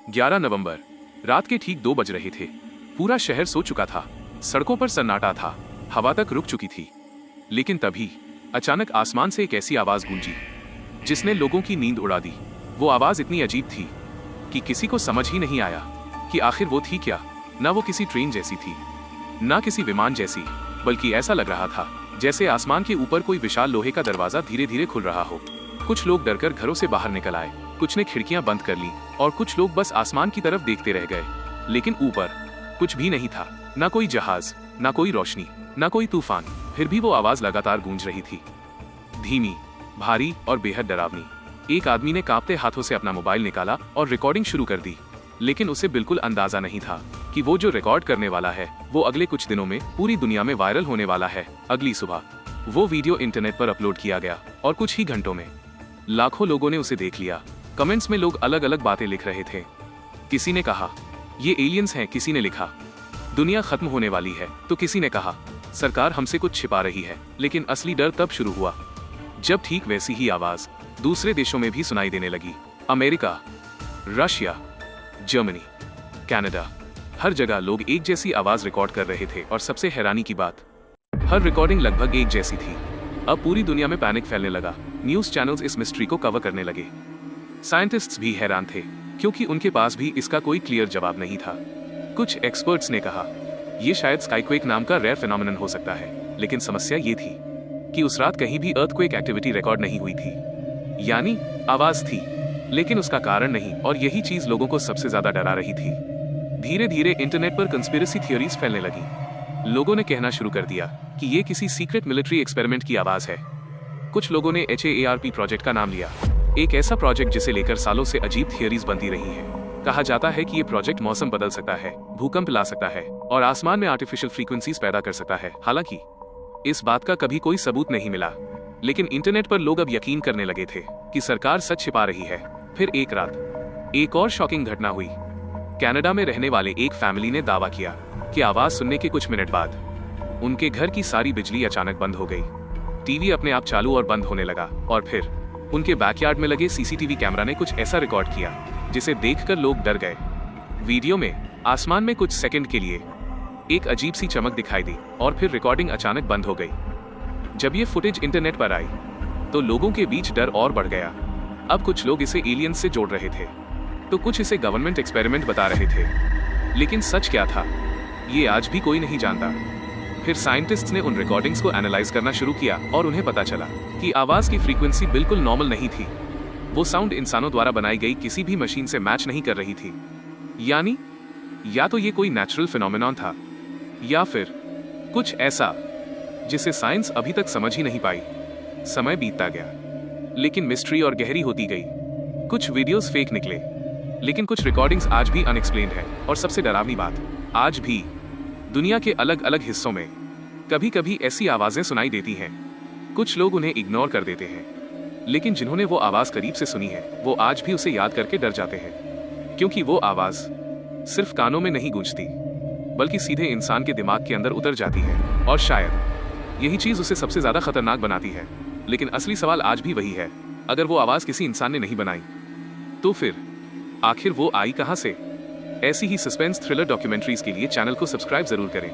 11 नवंबर रात के ठीक 2 बज रहे थे। पूरा शहर सो चुका था। सड़कों पर सन्नाटा था। हवा तक रुक चुकी थी। लेकिन तभी अचानक आसमान से एक ऐसी आवाज गूंजी जिसने लोगों की नींद उड़ा दी। वो आवाज इतनी अजीब थी कि किसी को समझ ही नहीं आया कि आखिर वो थी क्या। ना वो किसी ट्रेन जैसी थी, ना किसी विमान जैसी, बल्कि ऐसा लग रहा था जैसे आसमान के ऊपर कोई विशाल लोहे का दरवाजा धीरे धीरे खुल रहा हो। कुछ लोग डरकर घरों से बाहर निकल आए, कुछ ने खिड़कियां बंद कर ली और कुछ लोग बस आसमान की तरफ देखते रह गए। लेकिन ऊपर कुछ भी नहीं था, ना कोई जहाज, ना कोई रोशनी, ना कोई तूफान। फिर भी वो आवाज लगातार गूंज रही थी, धीमी, भारी और बेहद डरावनी। एक आदमी ने कांपते हाथों से अपना मोबाइल निकाला और रिकॉर्डिंग शुरू कर दी। लेकिन उसे बिल्कुल अंदाजा नहीं था कि वो जो रिकॉर्ड करने वाला है वो अगले कुछ दिनों में पूरी दुनिया में वायरल होने वाला है। अगली सुबह वो वीडियो इंटरनेट पर अपलोड किया गया और कुछ ही घंटों में लाखों लोगों ने उसे देख लिया। कमेंट्स में लोग अलग अलग बातें लिख रहे थे। किसी ने कहा ये एलियंस हैं, किसी ने लिखा दुनिया खत्म होने वाली है, तो किसी ने कहा सरकार हमसे कुछ छिपा रही है। लेकिन असली डर तब शुरू हुआ जब ठीक वैसी ही आवाज दूसरे देशों में भी सुनाई देने लगी। अमेरिका, रशिया, जर्मनी, कनाडा, हर जगह लोग एक जैसी आवाज रिकॉर्ड कर रहे थे। और सबसे हैरानी की बात, हर रिकॉर्डिंग लगभग एक जैसी थी। अब पूरी दुनिया में पैनिक फैलने लगा। न्यूज चैनल्स इस मिस्ट्री को कवर करने लगे। साइंटिस्ट्स भी हैरान थे क्योंकि उनके पास भी इसका कोई क्लियर जवाब नहीं था। कुछ एक्सपर्ट्स ने कहा यह शायद स्काईक्वेक नाम का रेयर फिनोमेनन हो सकता है। लेकिन समस्या ये थी कि उस रात कहीं भी अर्थक्वेक एक्टिविटी रिकॉर्ड नहीं हुई थी। यानी आवाज थी लेकिन उसका कारण नहीं, और यही चीज लोगों को सबसे ज्यादा डरा रही थी। धीरे धीरे इंटरनेट पर कंस्पिरेसी थियोरीज फैलने लगी। लोगों ने कहना शुरू कर दिया कि ये किसी सीक्रेट मिलिट्री एक्सपेरिमेंट की आवाज है। कुछ लोगों ने HAARP प्रोजेक्ट का नाम लिया, एक ऐसा प्रोजेक्ट जिसे लेकर सालों से अजीब थियोरीज बनती रही हैं। कहा जाता है कि ये प्रोजेक्ट मौसम बदल सकता है, भूकंप ला सकता है और आसमान में आर्टिफिशियल फ्रीक्वेंसीज पैदा कर सकता है। हालांकि इस बात का कभी कोई सबूत नहीं मिला, लेकिन इंटरनेट पर लोग अब यकीन करने लगे थे कि सरकार सच छिपा रही है। फिर एक रात एक और शॉकिंग घटना हुई। कनाडा में रहने वाले एक फैमिली ने दावा किया कि आवाज सुनने के कुछ मिनट बाद उनके घर की सारी बिजली अचानक बंद हो गई। टीवी अपने आप चालू और बंद होने लगा और फिर उनके बैकयार्ड में लगे CCTV कैमरा ने कुछ ऐसा रिकॉर्ड किया जिसे देखकर लोग डर गए। वीडियो में आसमान में कुछ सेकंड के लिए एक अजीब सी चमक दिखाई दी और फिर रिकॉर्डिंग अचानक बंद हो गई। जब ये फुटेज इंटरनेट पर आई तो लोगों के बीच डर और बढ़ गया। अब कुछ लोग इसे एलियंस से जोड़ रहे थे, तो कुछ इसे गवर्नमेंट एक्सपेरिमेंट बता रहे थे। लेकिन सच क्या था ये आज भी कोई नहीं जानता। फिर साइंटिस्ट्स ने उन रिकॉर्डिंग्स को एनालाइज करना शुरू किया और उन्हें पता चला कि आवाज की फ्रीक्वेंसी बिल्कुल नॉर्मल नहीं थी। वो साउंड इंसानों द्वारा बनाई गई किसी भी मशीन से मैच नहीं कर रही थी। यानी या तो ये कोई नेचुरल फिनोमेनन था या फिर कुछ ऐसा जिसे साइंस अभी तक समझ ही नहीं पाई। समय बीतता गया लेकिन मिस्ट्री और गहरी होती गई। कुछ वीडियोस फेक निकले, लेकिन कुछ रिकॉर्डिंग्स आज भी अनएक्सप्लेन्ड है। और सबसे डरावनी बात, आज भी दुनिया के अलग अलग हिस्सों में कभी कभी ऐसी आवाजें सुनाई देती हैं। कुछ लोग उन्हें इग्नोर कर देते हैं, लेकिन जिन्होंने वो आवाज करीब से सुनी है वो आज भी उसे याद करके डर जाते हैं, क्योंकि वो आवाज सिर्फ कानों में नहीं गूंजती बल्कि सीधे इंसान के दिमाग के अंदर उतर जाती है। और शायद यही चीज उसे सबसे ज्यादा खतरनाक बनाती है। लेकिन असली सवाल आज भी वही है, अगर वो आवाज किसी इंसान ने नहीं बनाई तो फिर आखिर वो आई कहां से? ऐसी ही सस्पेंस थ्रिलर डॉक्यूमेंट्रीज के लिए चैनल को सब्सक्राइब जरूर करें।